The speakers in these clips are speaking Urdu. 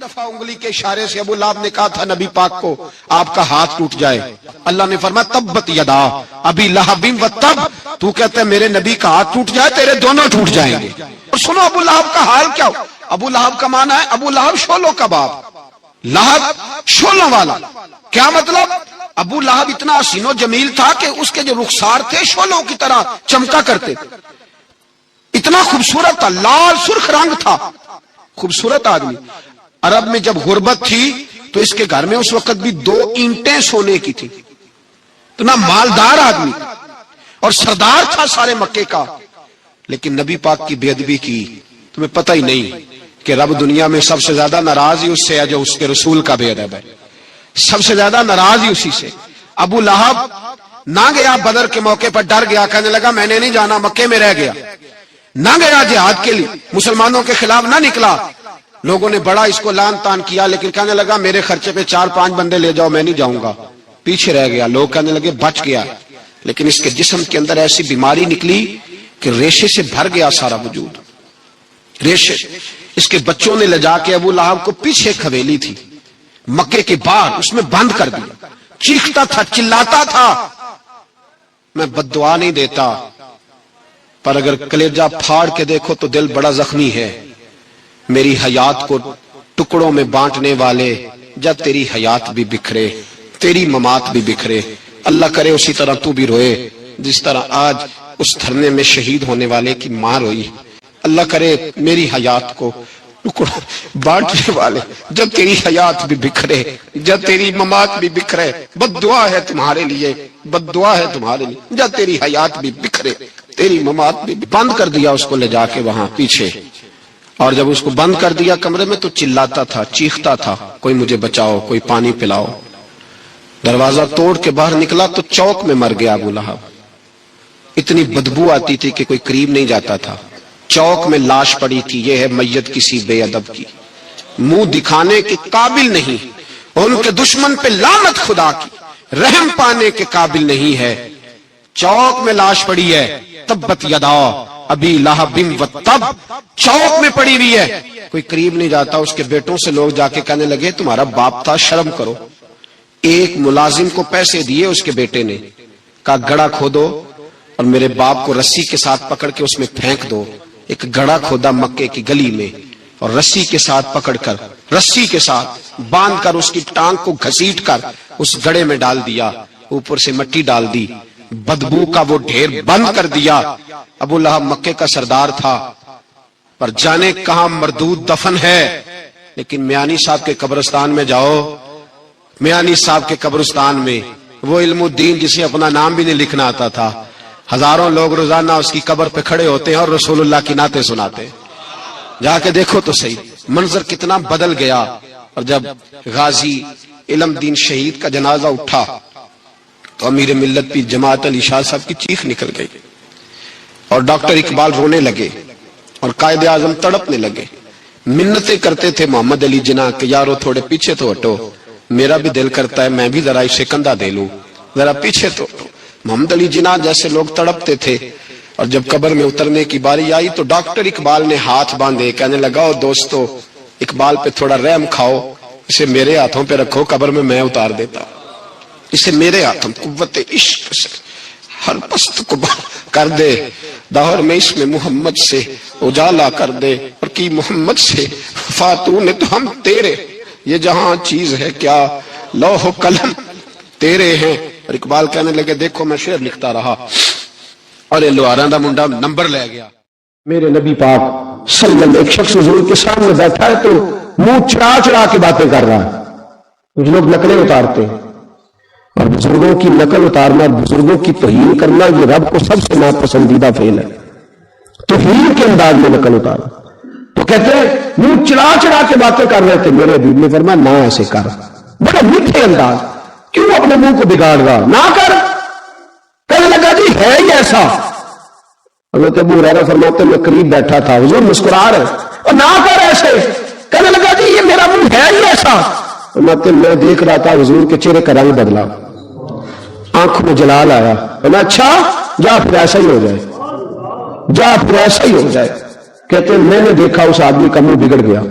دفعہ انگلی کے اشارے سے ابو لہب نے کہا تھا نبی پاک کو آپ کا ہاتھ ٹوٹ جائے، اللہ نے فرمایا تبت یدا ابی لہب و تب، تو کہتا ہے میرے نبی کا ہاتھ ٹوٹ جائے تیرے دونوں ٹوٹ جائیں گے۔ اور سنو ابو لہب کا حال کیا ہو۔ ابو لہب کا معنی ہے ابو لہب شولوں کا باپ، لہب شولوں والا۔ کیا مطلب؟ ابو لہب اتنا حسین و جمیل تھا کہ اس کے جو رخسار تھے شولوں کی طرح چمکا کرتے، اتنا خوبصورت تھا، لال سرخ رنگ تھا، خوبصورت آدمی۔ عرب میں جب غربت تھی تو اس کے گھر میں اس وقت بھی 2 اینٹیں سونے کی تھی، اتنا مالدار آدمی اور سردار تھا سارے مکے کا، لیکن نبی پاک کی بے ادبی کی۔ تمہیں پتہ ہی نہیں کہ رب دنیا میں سب سے زیادہ ناراض ہی اس سے ہے جو اس کے رسول کا بے ادب ہے، سب سے زیادہ ناراض ہی اسی سے۔ ابو لہب نہ گیا بدر کے موقع پر، ڈر گیا، کہنے لگا میں نے نہیں جانا، مکے میں رہ گیا، نہ گیا جہاد کے لیے، مسلمانوں کے خلاف نہ نکلا۔ لوگوں نے بڑا اس کو لان تان کیا، لیکن کہنے لگا میرے خرچے پہ 4-5 بندے لے جاؤ، میں نہیں جاؤں گا، پیچھے رہ گیا۔ لوگ کہنے لگے بچ گیا، لیکن اس کے جسم کے اندر ایسی بیماری نکلی کہ ریشے سے بھر گیا سارا وجود، ریشے۔ اس کے بچوں نے لے جا کے ابو لہب کو پیچھے ایک حویلی تھی مکے کے باہر، اس میں بند کر دیا، چیختا تھا، چلاتا تھا، میں بد دعا نہیں دیتا، پر اگر کلیجہ پھاڑ کے دیکھو تو دل بڑا زخمی ہے۔ میری حیات کو ٹکڑوں میں بانٹنے والے، جب تیری حیات بھی بکھرے تیری ممات بھی بکھرے، اللہ کرے اسی طرح تو بھی روئے جس طرح آج اس دھرنے میں شہید ہونے والے کی ماں روئی۔ اللہ کرے میری حیات کو ٹکڑوں بانٹنے والے، جب تیری حیات بھی بکھرے جب تیری ممات بھی بکھرے، بد دعا ہے تمہارے لیے، بد دعا ہے تمہارے لیے، جب تیری حیات بھی بکھرے تیری ممات بھی۔ بند کر دیا اس کو لے جا کے وہاں پیچھے، اور جب اس کو بند کر دیا کمرے میں تو چلاتا تھا، چیختا تھا، کوئی مجھے بچاؤ، کوئی پانی پلاؤ۔ دروازہ توڑ کے باہر نکلا تو چوک میں مر گیا ابو لہب، اتنی بدبو آتی تھی کہ کوئی قریب نہیں جاتا تھا۔ چوک میں لاش پڑی تھی، یہ ہے میت کسی بے ادب کی، منہ دکھانے کے قابل نہیں، ان کے دشمن پہ لعنت خدا کی، رحم پانے کے قابل نہیں ہے۔ چوک میں لاش پڑی ہے، تبت یدا ابی لہب و تب، چوک میں پڑی ہوئی ہے، کوئی قریب نہیں جاتا۔ اس کے بیٹوں سے لوگ جا کے کہنے لگے تمہارا باپ تھا، شرم کرو۔ ایک ملازم کو پیسے دیے اس کے بیٹے نے، کہا گڑھا کھودو اور میرے باپ کو رسی کے ساتھ پکڑ کے اس میں پھینک دو۔ ایک گڑھا کھودا مکے کی گلی میں اور رسی کے ساتھ پکڑ کر، رسی کے ساتھ باندھ کر اس کی ٹانگ کو گھسیٹ کر اس گڑھے میں ڈال دیا، اوپر سے مٹی ڈال دی، بدبو کا وہ ڈھیر بند کر دیا۔ ابو لہب مکے کا سردار تھا، پر جانے کہاں مردود دفن ہے۔ لیکن میانی صاحب کے قبرستان میں جاؤ، میانی صاحب کے قبرستان میں وہ علم الدین جسے اپنا نام بھی نہیں لکھنا آتا تھا، ہزاروں لوگ روزانہ اس کی قبر پہ کھڑے ہوتے ہیں اور رسول اللہ کی نعتیں سناتے ہیں۔ جا کے دیکھو تو صحیح منظر کتنا بدل گیا۔ اور جب غازی علم دین شہید کا جنازہ اٹھا تو امیر ملت پیر جماعت علی شاہ صاحب کی چیخ نکل گئی، اور ڈاکٹر اقبال رونے لگے اور قائد اعظم تڑپنے لگے، منتیں کرتے تھے محمد علی جناح کہ یارو تھوڑے پیچھے تو ہٹو، میرا بھی دل کرتا ہے میں بھی ذرا اسے کندھا دے لوں، ذرا پیچھے تو ہٹو۔ محمد علی جناح جیسے لوگ تڑپتے تھے، اور جب قبر میں اترنے کی باری آئی تو ڈاکٹر اقبال نے ہاتھ باندھے، کہنے لگا او دوستو اقبال پہ تھوڑا رحم کھاؤ، اسے میرے ہاتھوں پہ رکھو، قبر میں اتار دیتا، اسے میرے ہاتھوں قوت عشق سے ہر پست کو کر دے، دور میں اس میں محمد سے اجالا کر دے، اور کی محمد سے فاتون نے تو ہم تیرے، یہ جہاں چیز ہے کیا لوح و قلم تیرے ہیں۔ اور اقبال کہنے لگے دیکھو میں شعر لکھتا رہا اور یہ لوہاراں دا منڈا نمبر لے گیا۔ میرے نبی پاک صلی اللہ علیہ وسلم ایک شخص حضور کے سامنے بیٹھا ہے تو منہ چڑا چڑا کے باتیں کر رہا ہے، کچھ لوگ نقلیں اتارتے ہیں، اور بزرگوں کی نقل اتارنا، بزرگوں کی توہین کرنا یہ رب کو سب سے ناپسندیدہ فعل ہے، توہین کے انداز میں نقل اتارنا۔ تو کہتے ہیں منہ چڑا چڑا کے باتیں کر رہے تھے، میرے حبیب نے فرمایا نہ ایسے کر، بڑا میٹھے انداز، کیوں اپنے منہ کو بگاڑ رہا، نہ کر۔ کہنے لگا جی ہے ہی ایسا۔ حضرت ابو ہریرہ فرماتے میں قریب بیٹھا تھا، حضور مسکرا رہے اور نہ کر ایسے۔ کہنے لگا جی یہ میرا منہ ہے ہی ایسا۔ فرماتے میں دیکھ رہا تھا حضور کے چہرے کا رنگ بدلا، آنکھوں میں جلال آیا، فرمایا اچھا جا پھر ایسا ہی ہو جائے، جا پھر ایسا ہی ہو جائے۔ کہتے ہیں میں نے دیکھا اس آدمی کا منہ بگڑ گیا،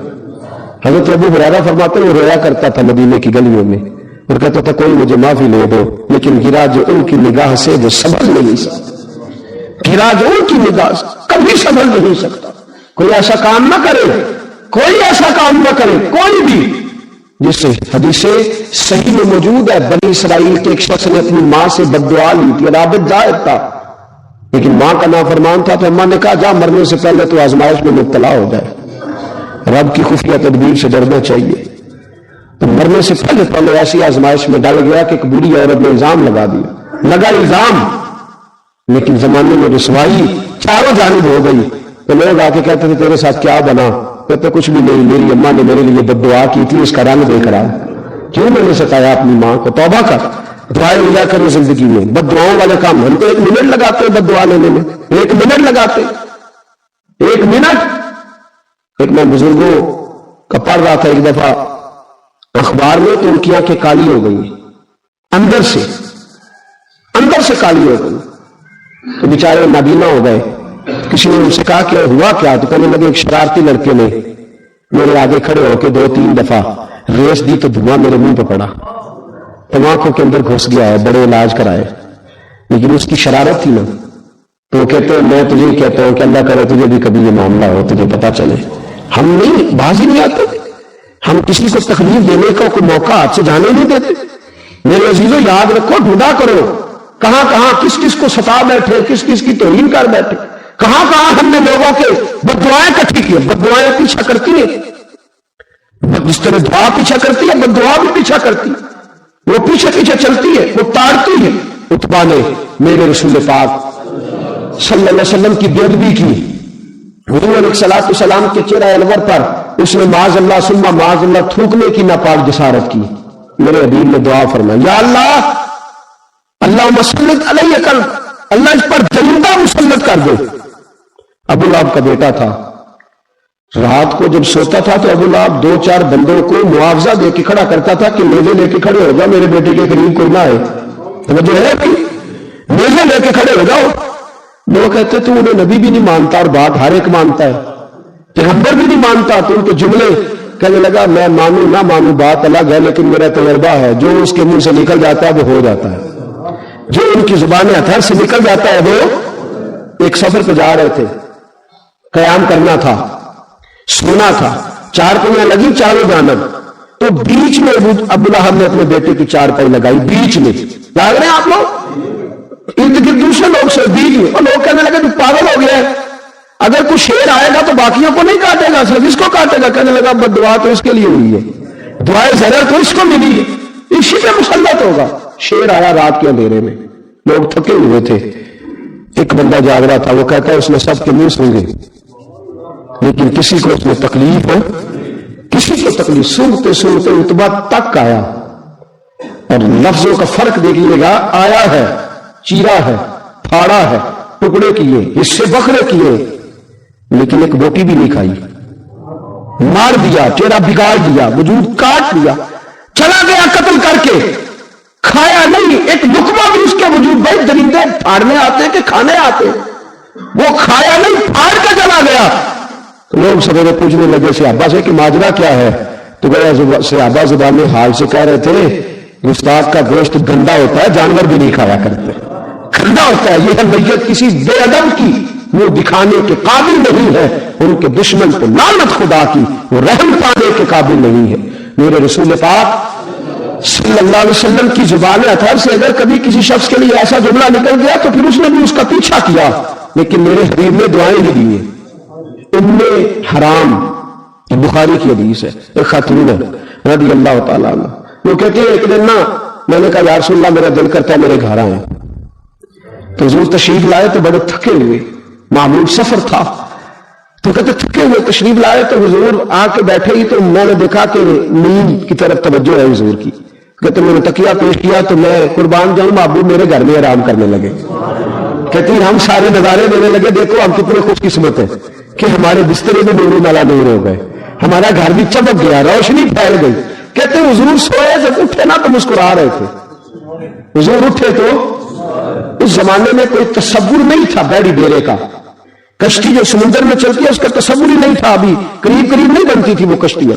حضرت ابو ہریرہ فرماتے ہیں وہ رویا کرتا تھا مدینے کی گلیوں میں اور کہتا تھا کوئی مجھے معافی لے دو، لیکن گرا جو ان کی نگاہ سے وہ سنبھل نہیں سکتا، گرا جو ان کی نگاہ سے کبھی سنبھل نہیں سکتا۔ کوئی ایسا کام نہ کرے، کوئی ایسا کام نہ کرے، کوئی بھی، جس سے حدیث صحیح میں موجود ہے بنی اسرائیل کے ایک شخص نے اپنی ماں سے بد دعا لی تھی، عابد ظاہر تھا لیکن ماں کا نافرمان تھا، تو اماں نے کہا جا مرنے سے پہلے تو آزمائش میں مبتلا ہو جائے۔ رب کی خفیہ تدبیر سے ڈرنا چاہیے۔ تو مرنے سے پہلے ایسی آزمائش میں ڈال گیا کہ ایک بوڑھی عورت نے الزام لگا دیا، لگا الزام، لیکن زمانے میں رسوائی چاروں جانب ہو گئی۔ تو لوگ آ کے کہتے تھے تیرے ساتھ کیا بنا؟ کہتے کچھ بھی نہیں، میری اماں نے میرے لیے بد دعا کی تھی، اس کا رنگ دیکھ رہا ہے۔ کیوں میں نے ستایا اپنی ماں کو؟ توبہ کر، دعائیں لیا کرو زندگی میں۔ بد دعاؤں والے کام ہم تو 1 منٹ لگاتے ہیں بد دعا لینے میں، 1 منٹ لگاتے، 1 منٹ۔ ایک میں بزرگوں کا پڑھ رہا تھا ایک دفعہ اخبار میں، تو ان کی آنکھیں کالی ہو گئی، اندر سے کالی ہو گئی، تو بیچارے نابینا ہو گئے۔ کسی نے ان سے کہا کہ ہوا کیا؟ تو کہنے لگے ایک شرارتی لڑکے نے میرے آگے کھڑے ہو کے 2-3 دفعہ ریس دی تو دھواں میرے منہ پہ پڑا، تو آنکھوں کے اندر گھس گیا ہے، بڑے علاج کرائے، لیکن اس کی شرارت تھی نا۔ تو وہ کہتے ہیں میں تجھے کہتا ہوں کہ اللہ کرے تجھے بھی کبھی یہ معاملہ ہو، تجھے پتا چلے۔ ہم نہیں، باز ہی نہیں آتے، ہم کسی کو تکلیف دینے کا کوئی موقع ہاتھ سے جانے نہیں دیتے۔ میرے عزیزوں یاد رکھو، ڈھونڈا کرو کہاں کہاں کس کس کو ستا بیٹھے، کس کس کی توہین کر بیٹھے، کہاں کہاں ہم نے لوگوں کے بد دعائیں اکٹھی کی۔ بد دعائیں پیچھا کرتی ہیں، جس طرح دعا پیچھا کرتی ہے بد دعا بھی پیچھا کرتی ہے، وہ پیچھے پیچھے چلتی ہے، وہ تاڑتی ہے۔ عتبہ نے میرے رسول پاک صلی اللہ علیہ وسلم کی بے ادبی کی، حضور علیہ الصلوۃ والسلام کے چہرہ انور پر اس نے معاذ اللہ ثم معاذ اللہ تھوکنے کی ناپاک جسارت کی۔ میرے حبیب نے دعا فرمائی، یا اللہ اللہ مسلط علیہ کل، اللہ اس پر درندہ مسلط کر دے۔ ابو لہب کا بیٹا تھا، رات کو جب سوتا تھا تو ابو لہب 2-4 بندوں کو معاوضہ دے کے کھڑا کرتا تھا کہ میزے لے کے کھڑے ہو جاؤ، میرے بیٹے کے قریب کوئی نہ آئے۔ توجہ ہے کہ میزے لے کے کھڑے ہو جاؤ۔ لوگ کہتے تو انہیں نبی بھی نہیں مانتا اور بات ہر ایک مانتا ہے، پیغمبر بھی نہیں مانتا، تو ان کے جملے کہنے لگا میں مانوں نہ مانوں بات الگ ہے، لیکن میرا تجربہ ہے جو اس کے منہ سے نکل جاتا ہے وہ ہو جاتا ہے، جو ان کی زبان ہتھیار سے نکل جاتا ہے وہ۔ ایک سفر پہ جا رہے تھے، قیام کرنا تھا، سونا تھا، 4 پہیاں لگی چاروں جانب، تو بیچ میں ابو لہب نے اپنے بیٹے کی 4 پہی لگائی، بیچ میں لاگ رہے ہیں آپ لوگ، ارد گرد دوسرے لوگ سے بیچ میں، اور لوگ کہنے لگے تو پاگل ہو گیا ہے، اگر کوئی شیر آئے گا تو باقیوں کو نہیں کاٹے گا، صرف اس کو کاٹے گا۔ کہنے لگا بد دعا تو اس کے لیے ہوئی ہے، دعائے ضرر تو اس کو ملی ہے، اسی پہ مسلط ہوگا۔ شیر آیا رات کے اندھیرے میں، لوگ تھکے ہوئے تھے، ایک بندہ جاگ رہا تھا، وہ کہتا ہے اس نے سب کے منہ سونگے لیکن کسی کو اس میں تکلیف ہے، کسی کو تکلیف۔ سنتے سنتے عتبہ تک آیا، اور لفظوں کا فرق دیکھیے گا، آیا ہے، چیرا ہے، پھاڑا ہے، ٹکڑے کیے، حصے بکھرے کیے، لیکن ایک روٹی بھی نہیں کھائی، مار دیا، چہرہ بگاڑ دیا، وجود کاٹ دیا، چلا گیا قتل کر کے، کھایا نہیں، ایک لقمہ بھی اس کے وجود۔ بھائی درندے پھاڑنے آتے کہ کھانے آتے، وہ کھایا نہیں، پھاڑ کے چلا گیا۔ لوگ سویرے پوچھنے لگے صحابہ سے کہ ماجرا کیا ہے؟ تو گیا صحابہ زبان حال سے کہہ رہے تھے گستاخ کا گوشت گندا ہوتا ہے، جانور بھی نہیں کھایا کرتے، گندا ہوتا ہے، یہ میت کسی بے ادب کی وہ دکھانے کے قابل نہیں ہے، ان کے دشمن کو لعنت خدا کی، وہ رحم پانے کے قابل نہیں ہے۔ میرے رسول پاک صلی اللہ علیہ وسلم کی زبان اطہر سے اگر کبھی کسی شخص کے لیے ایسا جملہ نکل گیا تو پھر اس نے بھی اس کا پیچھا کیا، لیکن میرے حبیب نے دعائیں بھی دی ہیں۔ ام حرام بخاری کی حدیث ہے، ایک خاتون ہے رضی اللہ تعالیٰ عنہ، وہ کہتے ہیں ایک دن نا میں نے کہا یا رسول اللہ میرا دل کرتا ہے میرے گھر آئے، تو حضور تشریف لائے تو بڑے تھکے ہوئے، معمول سفر تھا، تو کہتے تھکے ہوئے تشریف لائے تو حضور آ کے بیٹھے ہی تو میں نے دیکھا کہ نیند کی طرف توجہ ہے حضور کی، کہتے میں نے تکیہ پیش کیا تو میں قربان جاؤں محبوب میرے گھر میں آرام کرنے لگے۔ کہتی ہم سارے نظارے دینے لگے، دیکھو ہم کتنے خوش قسمت ہیں کہ ہمارے بسترے میں نور والا نور ہو گئے، ہمارا گھر بھی چمک گیا، روشنی پھیل گئی۔ کہتے حضور سوئے جب اٹھے نا تو مسکرا رہے تھے، حضور اٹھے تو اس زمانے میں کوئی تصور نہیں تھا بیڑی بیرے کا، کشتی جو سمندر میں چلتی ہے اس کا تصور ہی نہیں تھا، ابھی قریب قریب نہیں بنتی تھی وہ کشتیاں،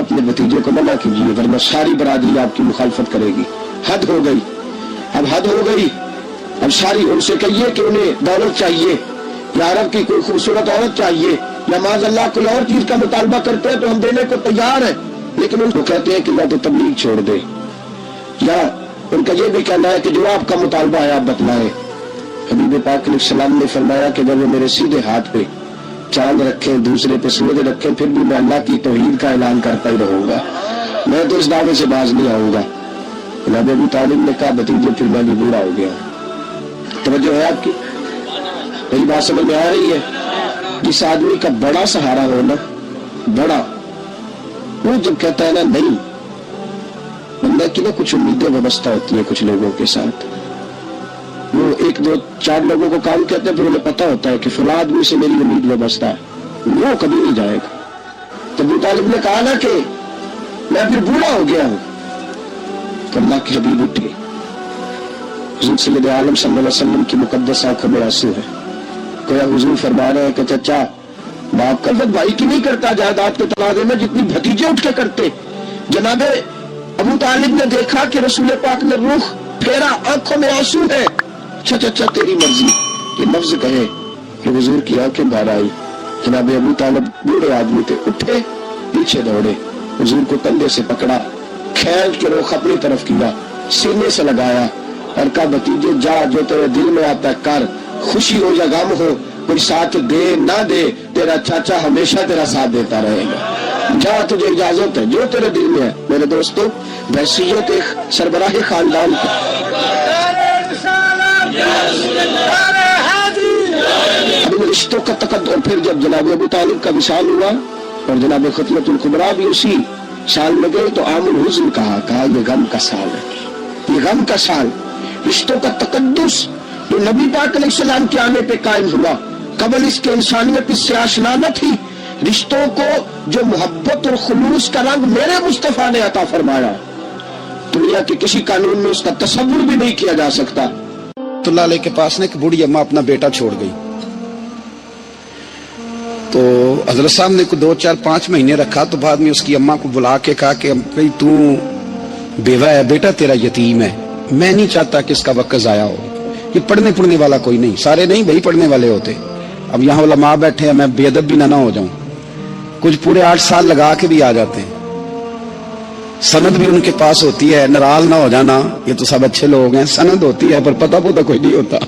اپنے بھتیجے کو منع کیجیے ورنہ ساری برادری آپ کی مخالفت کرے گی. حد ہو گئی، اب حد ہو گئی. اب ساری ان سے کہیے کہ انہیں دولت چاہیے یا عرب کی کوئی خوبصورت عورت چاہیے یا معاذ اللہ کوئی اور چیز کا مطالبہ کرتے ہیں تو ہم دینے کو تیار ہیں، لیکن ان کو کہتے ہیں کہ یا تو تبلیغ چھوڑ دے، یا ان کا یہ بھی کہنا ہے کہ جو آپ کا مطالبہ ہے آپ بتلائیں. حبیب پاک علیہ السلام نے فرمایا کہ جب وہ میرے سیدھے ہاتھ پہ چاند رکھیں، دوسرے پہ سورج رکھیں، پھر بھی میں اللہ کی توحید کا اعلان کرتا ہی رہوں گا، میں تو اس دعوے سے باز نہیں آؤں گا. جناب ابو طالب نے کہا بھتیجے پھر میں بھی بوڑھا ہو گیا. توجہ ہے آپ کی؟ میری بات سمجھ میں آ رہی ہے؟ جس آدمی کا بڑا سہارا ہو نا، بڑا، وہ جب کہتا ہے نا نہیں، بندہ کی نا کچھ امیدیں وابستہ ہوتی ہیں کچھ لوگوں کے ساتھ. وہ ایک دو چار لوگوں کو کام کہتے ہیں، پھر انہیں پتا ہوتا ہے کہ فلاں آدمی سے میری امید وابستہ ہے، وہ کبھی نہیں جائے گا. تو ابو طالب نے کہا نا کہ میں پھر بوڑھا ہو گیا ہوں. تو اللہ کے حبیب اٹھے، حضور سید عالم صلی اللہ علیہ وسلم کی مقدس آنکھوں میں آنسو ہے. کویا حضور فرما رہے ہیں کہ چچا باپ کلفت بھائی کی نہیں کرتا جائیداد کے تقاضے میں جتنی بھتیجے اٹھ کے کرتے. جناب ابو طالب نے دیکھا کہ رسول پاک نے رخ پھیرا، آنکھوں میں آنسو ہے. چچا تیری مرضی، یہ لفظ کہے کہ حضور کی آنکھیں باہر آئی. جناب ابو طالب بوڑھے آدمی تھے، اٹھے پیچھے دوڑے، حضور کو کندھے سے پکڑا، کھینچ کے رخ اپنی طرف کیا، سینے سے لگایا اور کہا بھتیجے جا، جو تیرے دل میں آتا ہے کر، خوشی ہو یا غم ہو، کوئی ساتھ دے نہ دے، تیرا چاچا ہمیشہ تیرا ساتھ دیتا رہے گا. جا، تجھے اجازت ہے، جو تیرے دل میں ہے. میرے دوستو، بحیثیت ایک سربراہ خاندان کی اب ان رشتوں کا تقدم، پھر جب جناب ابو طالب کا وصال ہوا اور جناب ختمۃ الکبریٰ بھی اسی سال میں گئے تو عام الحزن کہا یہ غم کا سال ہے، یہ غم کا سال. رشتوں کا تقدس جو نبی پاک علیہ السلام کے آنے پہ قائم ہوا، قبل اس کے انسانیت اس سے آشنا نہ تھی. رشتوں کو جو محبت اور خلوص کا رنگ میرے مصطفیٰ نے عطا فرمایا، دنیا کے کسی قانون میں اس کا تصور بھی نہیں کیا جا سکتا. اللہ علیہ کے پاس نے ایک بوڑھی اماں اپنا بیٹا چھوڑ گئی. تو حضرت صاحب نے 2 4 5 مہینے رکھا تو بعد میں اس کی اماں کو بلا کے کہا کہ بھئی تو بیوہ ہے، بیٹا تیرا یتیم ہے، میں نہیں چاہتا کہ اس کا وقت ضائع ہو. یہ پڑھنے والا کوئی نہیں، سارے نہیں بھائی پڑھنے والے ہوتے. اب یہاں علماء بیٹھے ہیں، میں بے ادب بھی نہ ہو جاؤں. کچھ پورے 8 سال لگا کے بھی آ جاتے ہیں، سند بھی ان کے پاس ہوتی ہے. ناراض نہ ہو جانا، یہ تو سب اچھے لوگ ہیں. سند ہوتی ہے پر پتہ کوئی نہیں ہوتا.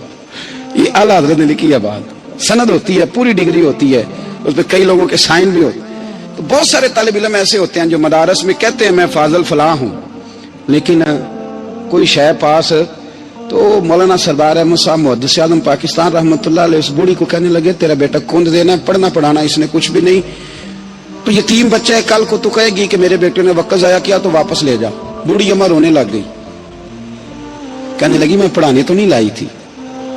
یہ اعلیٰ حضرت نے لکھی ہے بات. سند ہوتی ہے، پوری ڈگری ہوتی ہے، اس پہ کئی لوگوں کے سائن بھی ہوتے. تو بہت سارے طالب علم ایسے ہوتے ہیں جو مدارس میں کہتے ہیں میں فاضل فلاں ہوں، لیکن کوئی شے پاس. تو مولانا سردار احمد صاحب محدث اعظم پاکستان رحمۃ اللہ علیہ اس بوڑھی کو کہنے لگے تیرا بیٹا کند دینا ہے، پڑھنا پڑھانا اس نے کچھ بھی نہیں، تو یتیم بچہ ہے، کل کو تو کہے گی کہ میرے بیٹے نے وقت ضائع کیا تو واپس لے جا. بوڑھی اماں رونے لگ گئی، کہنے لگی میں پڑھانے تو نہیں لائی تھی،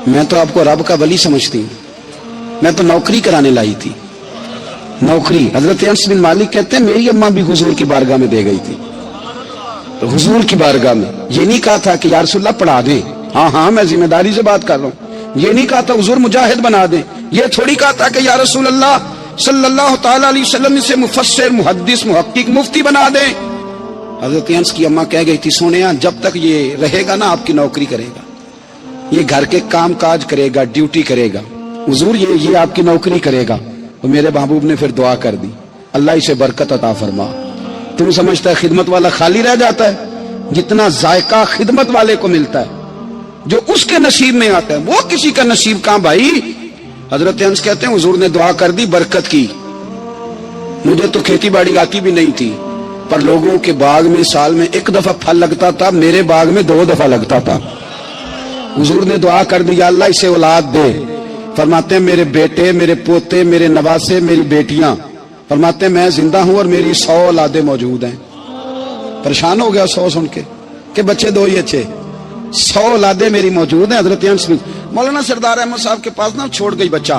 میں تو آپ کو رب کا ولی سمجھتی ہوں، میں تو نوکری کرانے لائی تھی. نوکری. حضرت انس بن مالک کہتے ہیں میری اماں بھی حضور کی بارگاہ میں دے گئی تھی. تو حضور کی بارگاہ میں یہ نہیں کہا تھا کہ یا رسول اللہ پڑھا دیں، ہاں میں ذمہ داری سے بات کر رہا ہوں. یہ نہیں کہا تھا حضور مجاہد بنا دیں. یہ تھوڑی کہا تھا کہ یا رسول اللہ صلی اللہ تعالی علیہ وسلم سے مفسر، محدث، محقق، مفتی بنا دیں. حضرت انس کی اماں کہہ گئی تھی سونیا جب تک یہ رہے گا نا آپ کی نوکری کرے گا، یہ گھر کے کام کاج کرے گا، ڈیوٹی کرے گا، حضور یہ آپ کی نوکری کرے گا. تو میرے محبوب نے پھر دعا کر دی اللہ اسے برکت عطا فرما. تم سمجھتا ہے خدمت والا خالی رہ جاتا ہے؟ جتنا ذائقہ خدمت والے کو ملتا ہے، جو اس کے نصیب میں آتا ہے، وہ کسی کا نصیب کہاں بھائی. حضرت انس کہتے ہیں حضور نے دعا کر دی، برکت کی. مجھے تو کھیتی باڑی آتی بھی نہیں تھی، پر لوگوں کے باغ میں سال میں 1 دفعہ پھل لگتا تھا، میرے باغ میں 2 دفعہ لگتا تھا. حضور نے دعا کر دی یا اللہ اسے اولاد دے. فرماتے ہیں میرے بیٹے، میرے پوتے، میرے نواسے، میری بیٹیاں، فرماتے ہیں میں زندہ ہوں اور میری 100 اولادیں موجود ہیں. پریشان ہو گیا 100 سن کے کہ بچے 2 ہی اچھے، 100 اولادیں میری موجود ہیں. حضرت انس بن مولانا سردار احمد صاحب کے پاس نا چھوڑ گئی بچہ،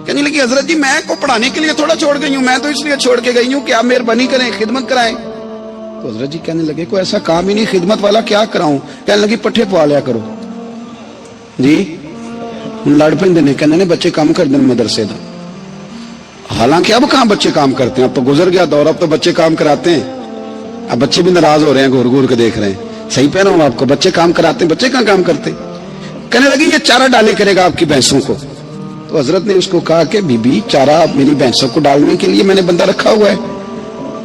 کہنے لگی حضرت جی میں کو پڑھانے کے لیے تھوڑا چھوڑ گئی ہوں، میں تو اس لیے چھوڑ کے گئی ہوں کہ آپ مہربانی کریں خدمت کرائیں. تو حضرت جی کہنے لگے کوئی ایسا کام ہی نہیں، خدمت والا کیا کراؤں؟ کہنے لگی پٹھے پوا لیا کرو. جی لڑ پہ کہنے نے بچے کام کر دیں مدرسے دا. حالانکہ اب کہاں بچے کام کرتے ہیں، اب تو گزر گیا دور، اب تو بچے کام کراتے ہیں. اب بچے بھی ناراض ہو رہے ہیں، گور گور کے دیکھ رہے ہیں. صحیح کہہ رہا ہوں آپ کو، بچے کام کراتے ہیں، بچے کہاں کام کرتے. کہنے لگی یہ چارہ ڈالے کرے گا آپ کی بھینسوں کو. تو حضرت نے اس کو کہا کہ بی بی چارہ میری بھینسوں کو ڈالنے کے لیے میں نے بندہ رکھا ہوا ہے،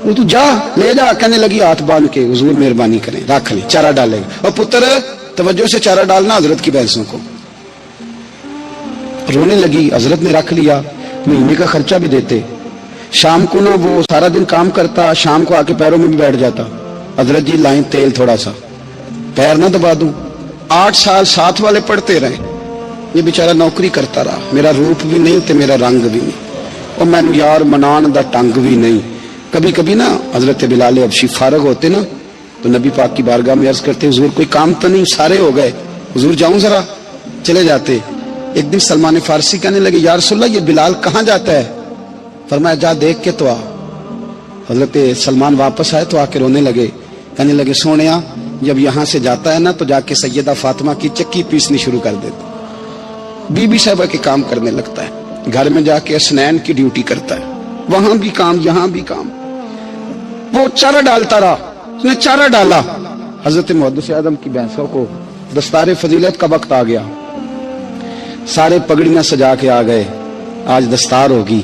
وہ تو جا لے جا. کہنے لگی ہاتھ باندھ کے حضور مہربانی کریں رکھ لی، چارہ ڈالے گا. اور پتر توجہ سے چارہ ڈالنا حضرت کی بھینسوں کو. رونے لگی. حضرت نے رکھ لیا، مہینے کا خرچہ بھی دیتے. شام کو نا وہ سارا دن کام کرتا، شام کو آ کے پیروں میں بھی بیٹھ جاتا. حضرت جی لائیں تیل تھوڑا سا، پیر نہ دبا دوں. 8 سال ساتھ والے پڑھتے رہے، یہ بیچارہ نوکری کرتا رہا. میرا روپ بھی نہیں تے میرا رنگ بھی نہیں، اور میں یار منان دا ٹنگ بھی نہیں. کبھی کبھی نا حضرت بلال حبشی فارغ ہوتے نا تو نبی پاک کی بارگاہ میں عرض کرتے حضور کوئی کام تو نہیں، سارے ہو گئے، حضور جاؤں ذرا. چلے جاتے. ایک دن سلمان فارسی کہنے لگے یا رسول اللہ یہ بلال کہاں جاتا ہے؟ فرمایا جا دیکھ کے تو آ. حضرت سلمان واپس آئے تو آ کے رونے لگے. کہنے لگے سونیا جب یہاں سے جاتا ہے نا تو جا کے سیدہ فاطمہ کی چکی پیسنی شروع کر دیتا، بی بی صاحبہ کے کام کرنے لگتا ہے. گھر میں جا کے اسنین کی ڈیوٹی کرتا ہے، وہاں بھی کام یہاں بھی کام. وہ چارہ ڈالتا رہا، اس نے چارہ ڈالا. حضرت محدث اعظم کی بھینسوں کو دستار فضیلت کا وقت آ گیا، سارے پگڑیاں سجا کے آ گئے. آج دستار ہوگی.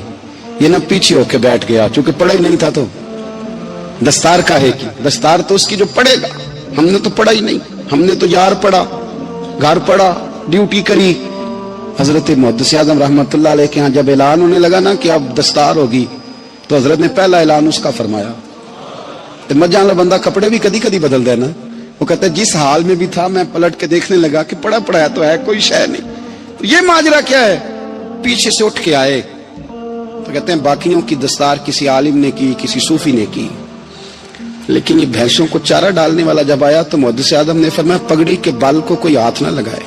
یہ نہ پیچھے ہو کے بیٹھ گیا، چونکہ پڑھا ہی نہیں تھا. تو دستار کا ہے کہ دستار تو اس کی جو پڑھے گا، ہم نے تو پڑھا ہی نہیں، ہم نے تو یار پڑھا، گھر پڑھا، ڈیوٹی کری. حضرت محدث اعظم رحمت اللہ علیہ کے ہاں جب اعلان ہونے لگا نا کہ اب دستار ہوگی تو حضرت نے پہلا اعلان اس کا فرمایا. مجھے بندہ کپڑے بھی کدی کدی بدل دینا. وہ کہتا ہے جس حال میں بھی تھا میں پلٹ کے دیکھنے لگا کہ پڑھا پڑھایا تو ہے، کوئی شے نہیں. تو یہ ماجرا کیا ہے؟ پیچھے سے اٹھ کے آئے تو کہتے ہیں باقیوں کی دستار کسی عالم نے کی، کسی صوفی نے کی، لیکن یہ بھینسوں کو چارہ ڈالنے والا جب آیا تو محدث اعظم نے فرمایا پگڑی کے بال کو کوئی ہاتھ نہ لگائے،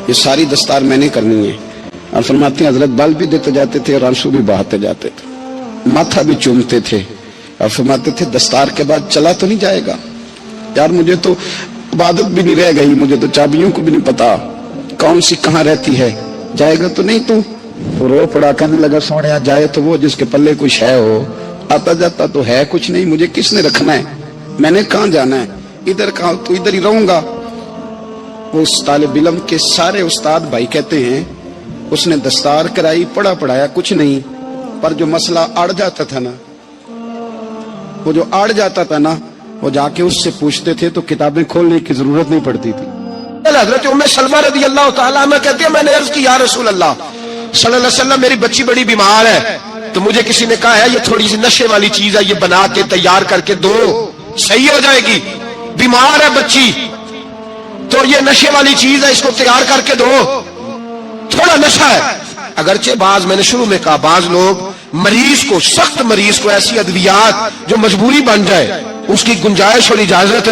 یہ ساری دستار میں نے کرنی ہے. اور فرماتے ہیں حضرت بال بھی دیتے جاتے تھے اور آنسو بھی بہاتے جاتے تھے، ماتھا بھی چومتے تھے. اور فرماتے تھے دستار کے بعد چلا تو نہیں جائے گا یار، مجھے تو عبادت بھی نہیں رہ گئی، مجھے تو چابیوں کو بھی نہیں پتا کون سی کہاں رہتی ہے، جائے گا تو نہیں؟ تو رو پڑا. کہنے لگا سونے جائے تو وہ جس کے پلے کوئی شے ہو، آتا جاتا تو ہے کچھ نہیں، مجھے کس نے رکھنا ہے، میں نے کہاں جانا ہے، ادھر کہاں تو ادھر ہی رہوں گا. وہ اس طالب علم کے سارے استاد بھائی کہتے ہیں اس نے دستار کرائی، پڑھا پڑھایا کچھ نہیں، پر جو مسئلہ اڑ جاتا تھا نا، وہ جو اڑ جاتا تھا نا، وہ جا کے اس سے پوچھتے تھے تو کتابیں کھولنے کی ضرورت نہیں پڑتی تھی. حضرت ام سلمہ رضی اللہ تعالیٰ عنہ کہتے ہیں میں نے عرض کی یا رسول اللہ صلی اللہ علیہ وسلم میری بچی بڑی بیمار ہے، تو مجھے کسی نے کہا ہے یہ تھوڑی سی نشے والی چیز ہے، یہ بنا کے تیار کر کے دو صحیح ہو جائے گی. بیمار ہے بچی تو یہ نشے والی چیز ہے، اس کو تیار کر کے دو، تھوڑا نشہ ہے. اگرچہ بعض میں نے شروع میں کہا بعض لوگ مریض کو، سخت مریض کو ایسی ادویات جو مجبوری بن جائے اس کی گنجائش اور اجازت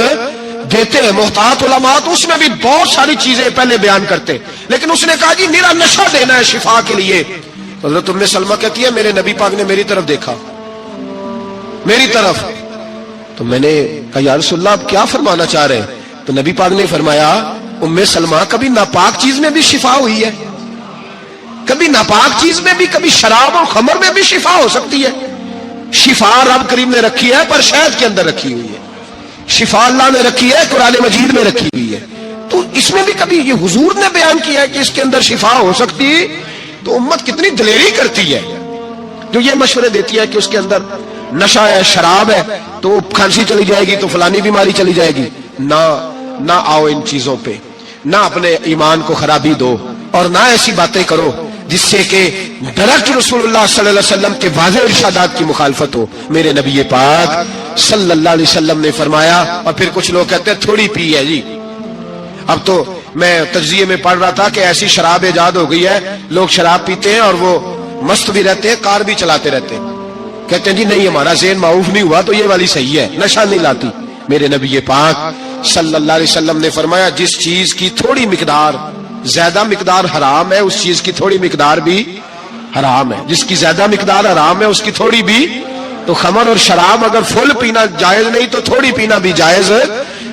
دیتے ہیں. محتاط علماء تو اس میں بھی بہت ساری چیزیں پہلے بیان کرتے، لیکن اس نے کہا جی میرا نشہ دینا ہے شفا کے لیے. حضرت ام سلمہ کہتی ہے میرے نبی پاک نے میری طرف دیکھا، میری طرف، تو میں نے کہا یا رسول اللہ آپ کیا فرمانا چاہ رہے ہیں؟ تو نبی پاک نے فرمایا ام سلمہ کبھی ناپاک چیز میں بھی شفا ہوئی ہے، کبھی ناپاک چیز میں بھی، کبھی شراب اور خمر میں بھی شفا ہو سکتی ہے. شفا رب کریم نے رکھی ہے پر شہد کے اندر رکھی ہوئی ہے، شفا اللہ نے رکھی ہے قرآن مجید میں رکھی ہوئی ہے. تو اس میں بھی کبھی یہ حضور نے بیان کیا ہے کہ اس کے اندر شفا ہو سکتی، تو امت کتنی دلیری کرتی ہے جو یہ مشورے دیتی ہے کہ اس کے اندر نشہ ہے، شراب ہے، تو کھانسی چلی جائے گی تو فلانی بیماری چلی جائے گی. نہ آؤ ان چیزوں پہ، نہ اپنے ایمان کو خرابی دو، اور نہ ایسی باتیں کرو جس سے کہ ڈائریکٹ رسول اللہ صلی اللہ علیہ وسلم کے واضح ارشادات کی مخالفت ہو. میرے نبی پاک صلی اللہ علیہ وسلم نے فرمایا. اور پھر کچھ لوگ کہتے ہیں تھوڑی پی ہے جی. اب تو میں تجزیے میں پڑھ رہا تھا کہ ایسی شراب ایجاد ہو گئی ہے، لوگ شراب پیتے ہیں اور وہ مست بھی رہتے ہیں، کار بھی چلاتے رہتے ہیں، کہتے ہیں جی نہیں ہمارا ذہن معاف نہیں ہوا تو یہ والی صحیح ہے، نشہ نہیں لاتی. میرے نبی پاک صلی اللہ علیہ وسلم نے فرمایا جس چیز کی تھوڑی مقدار، زیادہ مقدار حرام ہے اس چیز کی تھوڑی مقدار بھی حرام ہے، جس کی زیادہ مقدار حرام ہے اس کی تھوڑی بھی. تو خمر اور شراب اگر فل پینا جائز نہیں تو تھوڑی پینا بھی جائز،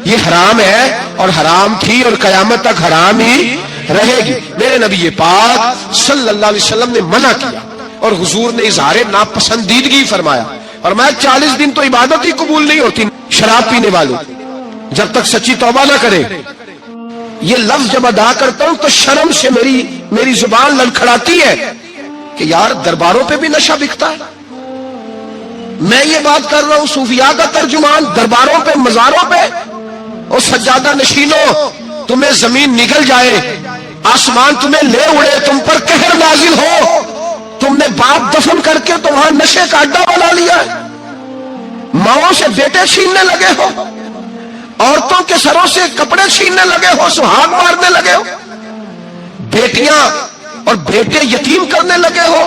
یہ حرام ہے اور حرام تھی اور قیامت تک حرام ہی رہے گی. میرے نبی پاک صلی اللہ علیہ وسلم نے منع کیا اور حضور نے اظہار ناپسندیدگی فرمایا، اور میں 40 دن تو عبادت ہی قبول نہیں ہوتی شراب پینے والوں جب تک سچی توبہ نہ کرے۔ یہ لفظ جب ادا کرتا ہوں تو شرم سے میری زبان لڑکھڑاتی ہے کہ یار درباروں پہ بھی نشہ بکتا ہے۔ میں یہ بات کر رہا ہوں صوفیاء کا ترجمان، درباروں پہ مزاروں پہ، اور سجادہ نشینوں تمہیں زمین نگل جائے، آسمان تمہیں لے اڑے، تم پر قہر نازل ہو، تم نے باپ دفن کر کے تو وہاں نشے کا اڈا بنا لیا ہے، ماؤں سے بیٹے چھیننے لگے ہو، عورتوں کے سروں سے کپڑے چھیننے لگے ہو، سہاگ مارنے لگے ہو، بیٹیاں اور بیٹے یتیم کرنے لگے ہو،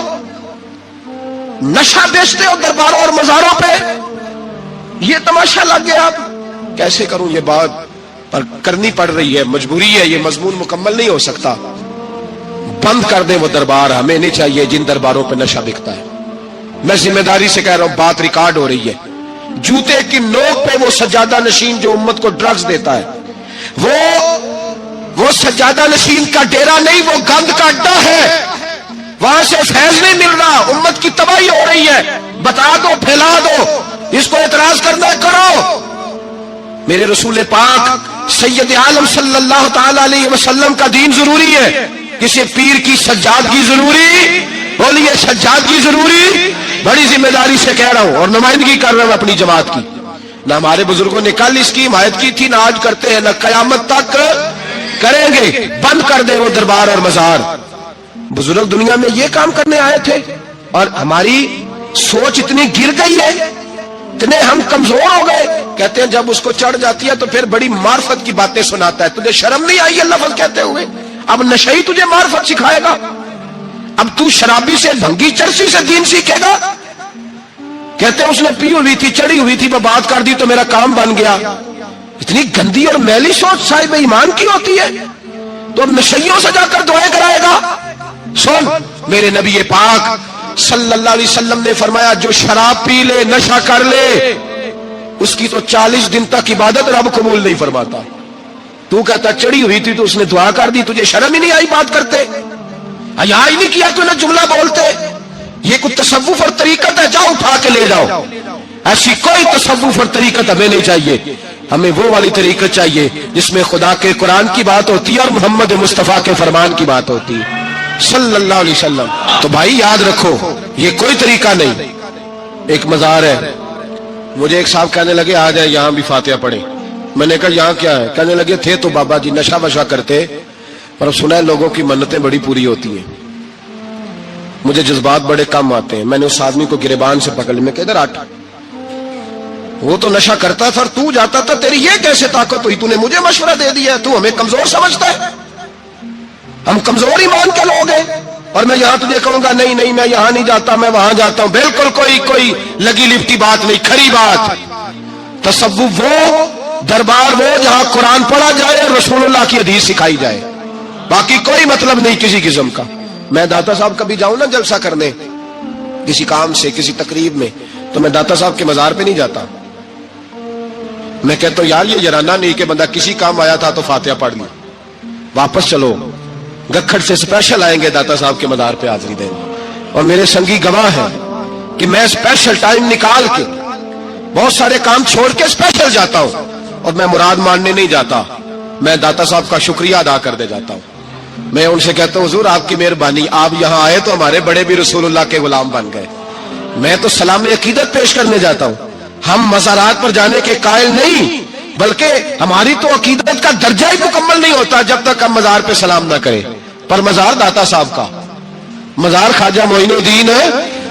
نشہ بیچتے ہو درباروں اور مزاروں پہ، یہ تماشا لگ گیا۔ آپ کیسے کروں یہ بات، پر کرنی پڑ رہی ہے، مجبوری ہے، یہ مضمون مکمل نہیں ہو سکتا۔ بند کر دیں وہ دربار، ہمیں نہیں چاہیے جن درباروں پہ نشہ بکتا ہے۔ میں ذمہ داری سے کہہ رہا ہوں، بات ریکارڈ ہو رہی ہے۔ جوتے کی نوک پہ وہ سجادہ نشین جو امت کو ڈرگز دیتا ہے، وہ سجادہ نشین کا ڈیرا نہیں، وہ گند کا اڈا ہے، وہاں سے فیض نہیں مل رہا، امت کی تباہی ہو رہی ہے، بتا دو، پھیلا دو، اس کو اعتراض کرنا ہے کرو۔ میرے رسول پاک سید عالم صلی اللہ تعالی علیہ وسلم کا دین ضروری ہے، کسی پیر کی سجادگی ضروری، بولیے سجادگی ضروری، بڑی ذمہ داری سے کہہ رہا ہوں، اور نمائندگی کر رہا ہوں اپنی جماعت کی۔ نہ ہمارے بزرگوں نے کل اس کی حمایت کی تھی، نہ آج کرتے ہیں، نہ قیامت تک کریں گے۔ بند کر دیں وہ دربار اور مزار۔ بزرگ دنیا میں یہ کام کرنے آئے تھے، اور ہماری سوچ اتنی گر گئی ہے، اتنے ہم کمزور ہو گئے۔ کہتے ہیں جب اس کو چڑھ جاتی ہے تو پھر بڑی معرفت کی باتیں سناتا ہے۔ تجھے شرم نہیں آئی یہ لفظ کہتے ہوئے؟ اب نشئی تجھے معرفت سکھائے گا؟ اب تو شرابی سے، بھنگی چرسی سے دین سیکھے گا؟ کہتے ہیں اس نے پی ہوئی تھی، چڑھی ہوئی تھی، میں بات کر دی تو میرا کام بن گیا۔ اتنی گندی اور میلی سوچ صاحب ایمان کی ہوتی ہے، تو اب نشئیوں سے جا کر دعائیں کرائے گا؟ سن، میرے نبی پاک صلی اللہ علیہ وسلم نے فرمایا جو شراب پی لے، نشہ کر لے، اس کی تو 40 دن تک عبادت رب قبول نہیں فرماتا۔ تو کہتا چڑھی ہوئی تھی تو اس نے دعا کر دی، تجھے شرم ہی نہیں آئی بات کرتے؟ حیا ہی نہیں کیا تو نہ جملہ بولتے؟ یہ کوئی تصوف اور طریقت ہے؟ جاؤ اٹھا کے لے جاؤ۔ ایسی کوئی تصوف اور طریقت ہمیں نہیں چاہیے، ہمیں وہ والی طریقت چاہیے جس میں خدا کے قرآن کی بات ہوتی ہے اور محمد مصطفیٰ کے فرمان کی بات ہوتی ہے صلی اللہ علیہ وسلم۔ تو بھائی یاد رکھو، یہ کوئی طریقہ نہیں۔ ایک مزار ہے، مجھے ایک صاحب کہنے لگے آ جائے یہاں بھی فاتحہ پڑھیں۔ میں نے کہا یہاں کیا ہے؟ کہنے لگے تھے تو بابا جی نشہ وشہ کرتے، پر اب سنا ہے لوگوں کی منتیں بڑی پوری ہوتی ہیں، مجھے جذبات بڑے کم آتے ہیں۔ میں نے اس آدمی کو گریبان سے پکڑ لی، میں کہ ادھر ہٹ، وہ تو نشہ کرتا تھا اور تو جاتا تھا، تیری یہ کیسے طاقت ہوئی؟ تو نے مجھے مشورہ دے دیا، تو ہمیں کمزور سمجھتا ہے؟ ہم کمزور ایمان کے لوگ ہیں، اور میں یہاں تجھے کہوں گا نہیں نہیں میں یہاں نہیں جاتا، میں وہاں جاتا ہوں۔ بالکل کوئی لگی لپٹی بات نہیں، کھری بات۔ تصوف وہ، دربار وہ جہاں قرآن پڑھا جائے اور رسول اللہ کی حدیث سکھائی جائے، باقی کوئی مطلب نہیں کسی قسم کا۔ میں داتا صاحب کبھی جاؤں نا جلسہ کرنے کسی کام سے، کسی تقریب میں، تو میں داتا صاحب کے مزار پہ نہیں جاتا، میں کہتا ہوں یار یہ جرانہ نہیں کہ بندہ کسی کام آیا تھا تو فاتحہ پڑھ لی، واپس چلو، گکھڑ سے اسپیشل آئیں گے داتا صاحب کے مزار پہ حاضری دیں، اور میرے سنگی گواہ ہیں کہ میں اسپیشل ٹائم نکال کے بہت سارے کام چھوڑ کے اسپیشل جاتا ہوں، اور میں مراد ماننے نہیں جاتا، میں داتا صاحب کا شکریہ ادا کر دے جاتا ہوں۔ میں ان سے کہتا ہوں حضور آپ کی مہربانی، آپ یہاں آئے تو ہمارے بڑے بھی رسول اللہ کے غلام بن گئے۔ میں تو سلام عقیدت پیش کرنے جاتا ہوں، ہم مزارات پر جانے کے قائل نہیں، بلکہ ہماری تو عقیدت کا درجہ ہی مکمل نہیں ہوتا جب تک ہم مزار پہ سلام نہ کریں۔ پر مزار داتا صاحب کا، مزار خواجہ معین الدین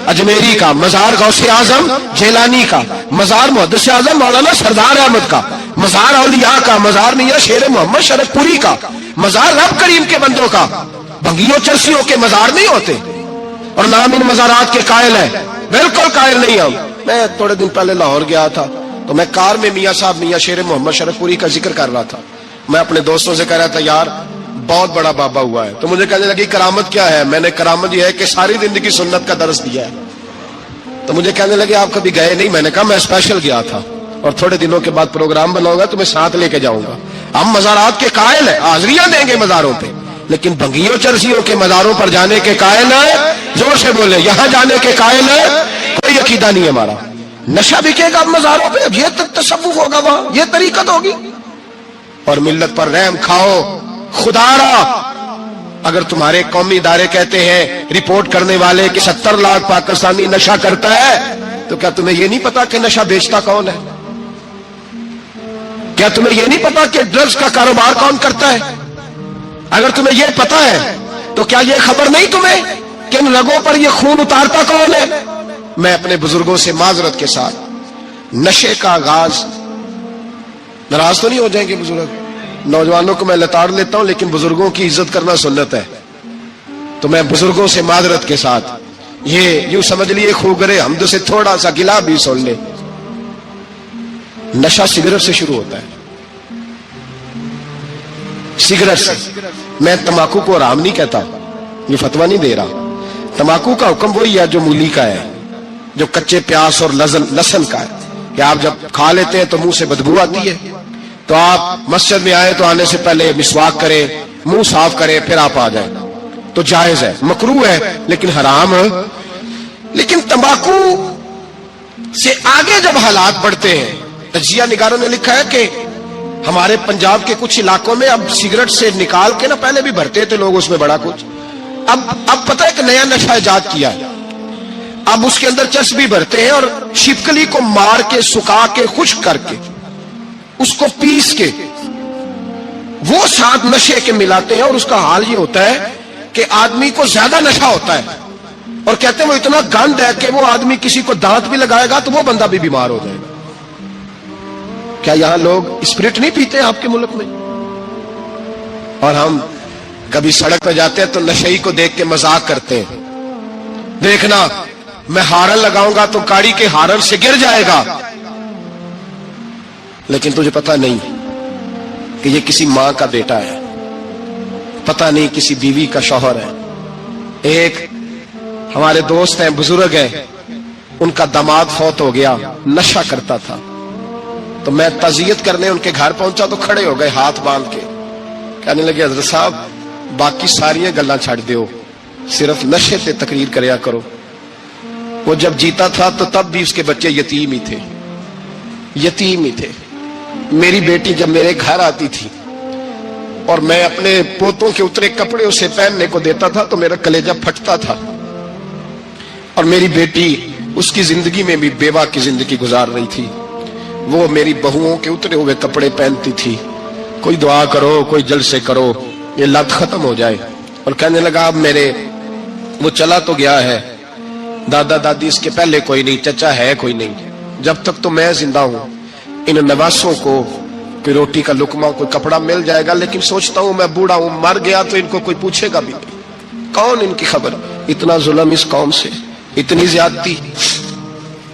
اجمیری کا، مزار غوث اعظم جیلانی کا، مزار محدث اعظم مولانا سردار احمد کا، مزار اولیاء کا، مزار میاں شیر محمد شرف پوری کا، مزار رب کریم کے بندوں کا۔ بھنگیوں چرسیوں کے مزار نہیں ہوتے، اور نام ان مزارات کے قائل ہیں، بالکل قائل نہیں ہم۔ میں تھوڑے دن پہلے لاہور گیا تھا تو میں کار میں میاں صاحب میاں شیر محمد شرف پوری کا ذکر کر رہا تھا، میں اپنے دوستوں سے کہہ رہا تھا یار بہت بڑا بابا ہوا ہے، تو مجھے کہنے لگی کرامت کیا ہے؟ میں نے کرامت یہ ہے کہ ساری زندگی سنت کا درس دیا ہے۔ تو مجھے کہنے لگے آپ کبھی گئے نہیں؟ میں نے کہا میں اسپیشل گیا تھا، اور تھوڑے دنوں کے بعد پروگرام بناؤں گا تو میں ساتھ لے کے جاؤں گا۔ ہم مزارات کے قائل ہیں، حاضریاں دیں گے مزاروں پہ، لیکن بھنگیوں چرسیوں کے مزاروں پر جانے کے قائل ہے، زور سے بولے، یہاں جانے کے قائل ہے، کوئی عقیدہ نہیں ہے ہمارا۔ نشہ بکے گا مزاروں پہ، یہ تصوف ہوگا وہاں، یہ طریقت ہوگی۔ اور ملت پر رحم کھاؤ، خدا را اگر تمہارے قومی ادارے کہتے ہیں رپورٹ کرنے والے کہ 70 لاکھ پاکستانی نشہ کرتا ہے، تو کیا تمہیں یہ نہیں پتا کہ نشہ بیچتا کون ہے؟ کیا تمہیں یہ نہیں پتا کہ ڈرگز کا کاروبار کون کرتا ہے؟ اگر تمہیں یہ پتا ہے تو کیا یہ خبر نہیں تمہیں کہ ان رگوں پر یہ خون اتارتا کون ہے؟ میں اپنے بزرگوں سے معذرت کے ساتھ نشے کا آغاز، ناراض تو نہیں ہو جائیں گے بزرگ، نوجوانوں کو میں لتاڑ لیتا ہوں لیکن بزرگوں کی عزت کرنا سنت ہے، تو میں بزرگوں سے معذرت کے ساتھ یہ یوں سمجھ لیے خوگرے حمد سے تھوڑا سا گلا بھی سن لے۔ نشہ سگریٹ سے شروع ہوتا ہے، سگریٹ سے۔ میں تمباکو کو حرام نہیں کہتا، یہ فتویٰ نہیں دے رہا۔ تمباکو کا حکم وہی ہے جو مولی کا ہے، جو کچے پیاز اور لہسن کا ہے، کہ آپ جب کھا لیتے ہیں تو منہ سے بدبو آتی ہے، تو آپ مسجد میں آئے تو آنے سے پہلے مسواک کریں، منہ صاف کریں، پھر آپ آ جائیں، تو جائز ہے، مکروہ ہے لیکن حرام ہے۔ لیکن تمباکو سے آگے جب حالات بڑھتے ہیں، تجزیہ نگاروں نے لکھا ہے کہ ہمارے پنجاب کے کچھ علاقوں میں اب سگریٹ سے نکال کے نا، پہلے بھی بھرتے تھے لوگ اس میں بڑا کچھ، اب پتہ ہے کہ نیا نشہ ایجاد کیا ہے، اب اس کے اندر چرس بھی بھرتے ہیں اور شپکلی کو مار کے سکھا کے خشک کر کے اس کو پیس کے وہ ساتھ نشے کے ملاتے ہیں، اور اس کا حال یہ ہوتا ہے کہ آدمی کو زیادہ نشہ ہوتا ہے، اور کہتے ہیں وہ اتنا گند ہے کہ وہ آدمی کسی کو دانت بھی لگائے گا تو وہ بندہ بھی بیمار ہو جائے گا۔ کیا یہاں لوگ اسپرٹ نہیں پیتے آپ کے ملک میں؟ اور ہم کبھی سڑک پہ جاتے ہیں تو نشئی کو دیکھ کے مذاق کرتے ہیں، دیکھنا میں ہارن لگاؤں گا تو گاڑی کے ہارن سے گر جائے گا، لیکن تجھے پتہ نہیں کہ یہ کسی ماں کا بیٹا ہے، پتہ نہیں کسی بیوی کا شوہر ہے۔ ایک ہمارے دوست ہیں، بزرگ ہیں، ان کا داماد فوت ہو گیا، نشہ کرتا تھا، تو میں تعزیت کرنے ان کے گھر پہنچا تو کھڑے ہو گئے ہاتھ باندھ کے، کہنے لگے حضرت صاحب باقی ساری گلاں چھڑ دیو، صرف نشے تے تقریر کریا کرو۔ وہ جب جیتا تھا تو تب بھی اس کے بچے یتیم ہی تھے، یتیم ہی تھے۔ میری بیٹی جب میرے گھر آتی تھی اور میں اپنے پوتوں کے اترے کپڑے اسے پہننے کو دیتا تھا تو میرا کلیجہ پھٹتا تھا، اور میری بیٹی اس کی زندگی میں بھی بیوہ کی زندگی گزار رہی تھی، وہ میری بہوؤں کے اترے ہوئے کپڑے پہنتی تھی۔ کوئی دعا کرو، کوئی جلسے کرو، یہ لت ختم ہو جائے۔ اور کہنے لگا اب میرے وہ چلا تو گیا ہے، دادا دادی اس کے پہلے کوئی نہیں، چچا ہے کوئی نہیں، جب تک تو میں زندہ ہوں ان نواسوں کو کوئی روٹی کا لقمہ، کوئی کپڑا مل جائے گا، لیکن سوچتا ہوں میں بوڑھا ہوں، مر گیا تو ان کو کوئی پوچھے گا بھی نہیں، کون ان کی خبر۔ اتنا ظلم اس قوم سے، اتنی زیادتی،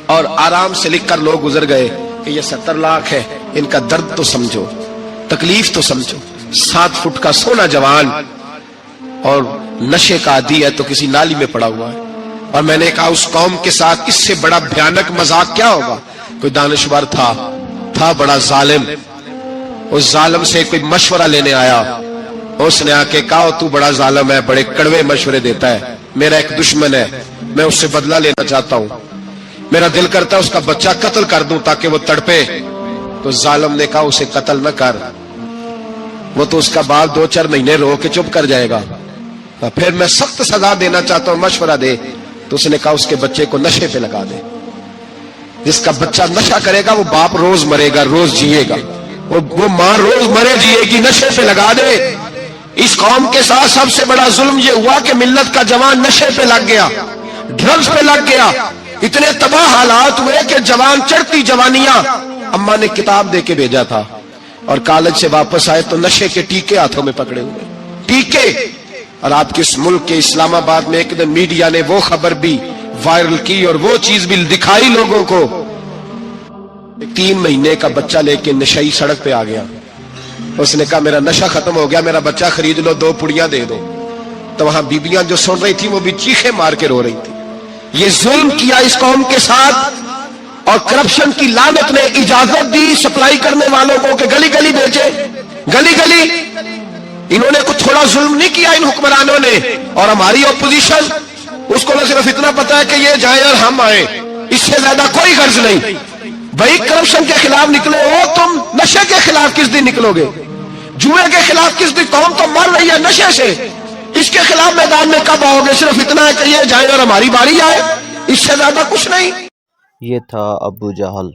اور آرام سے لکھ کر لوگ گزر گئے کہ یہ 70 لاکھ ہے، ان کا درد تو سمجھو، تکلیف تو سمجھو۔ 7 فٹ کا سونا جوان اور نشے کا عادی ہے تو کسی نالی میں پڑا ہوا ہے۔ اور میں نے کہا اس قوم کے ساتھ اس سے بڑا بھیانک مذاق کیا ہوگا؟ کوئی دانشور تھا بڑا ظالم، اس ظالم سے کوئی مشورہ لینے آیا، اس نے آ کے کہا تو بڑا ظالم ہے، بڑے کڑوے مشورے دیتا ہے، میرا ایک دشمن ہے، میں اس سے بدلہ لینا چاہتا ہوں، میرا دل کرتا ہے اس کا بچہ قتل کر دوں تاکہ وہ تڑپے۔ تو ظالم نے کہا اسے قتل نہ کر، وہ تو اس کا باپ 2-4 مہینے رو کے چپ کر جائے گا، پھر میں سخت سزا دینا چاہتا ہوں، مشورہ دے۔ تو اس نے کہا اس کے بچے کو نشے پہ لگا دے، جس کا بچہ نشہ کرے گا وہ باپ روز مرے گا، روز جیے گا، وہ ماں روز مرے جیے گی، نشے پہ لگا دے۔ اس قوم کے ساتھ سب سے بڑا ظلم یہ ہوا کہ ملت کا جوان نشے پہ لگ گیا، ڈرگز پہ لگ گیا، اتنے تباہ حالات ہوئے کہ جوان چڑھتی جوانیاں، اماں نے کتاب دے کے بھیجا تھا، اور کالج سے واپس آئے تو نشے کے ٹیکے ہاتھوں میں پکڑے ہوئے، ٹیکے۔ اور آپ کے اس ملک کے اسلام آباد میں ایک دن میڈیا نے وہ خبر بھی وائرل کی اور وہ چیز بھی دکھائی لوگوں کو، 3 مہینے کا بچہ لے کے نشئی سڑک پہ آ گیا، اس نے کہا میرا نشہ ختم ہو گیا، میرا بچہ خرید لو، 2 پڑیاں دے دو۔ تو وہاں بیبیاں جو سن رہی تھی وہ بھی چیخیں مار کے رو رہی تھی۔ یہ ظلم کیا اس قوم کے ساتھ، اور کرپشن کی لعنت نے اجازت دی سپلائی کرنے والوں کو کہ گلی گلی بیچے، گلی گلی انہوں نے کچھ تھوڑا ظلم نہیں کیا ان حکمرانوں نے؟ اور ہماری اپوزیشن، اس کو نہ صرف اتنا پتا ہے کہ یہ جائیں اور ہم آئیں، اس سے زیادہ کوئی غرض نہیں۔ بھائی کرپشن کے خلاف نکلو ہو تم، نشے کے خلاف کس دن نکلو گے؟ جوئے کے خلاف کس دن؟ قوم تو مر رہی ہے نشے سے، اس کے خلاف میدان میں کب آؤ گے؟ صرف اتنا ہے کہ یہ جائیں اور ہماری باری آئے، اس سے زیادہ کچھ نہیں۔ یہ تھا ابو جہل،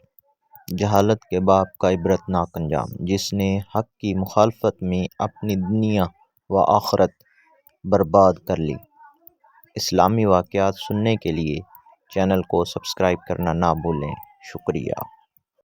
جہالت کے باپ کا عبرتناک انجام، جس نے حق کی مخالفت میں اپنی دنیا و آخرت برباد کر لی۔ اسلامی واقعات سننے کے لیے چینل کو سبسکرائب کرنا نہ بھولیں۔ شکریہ۔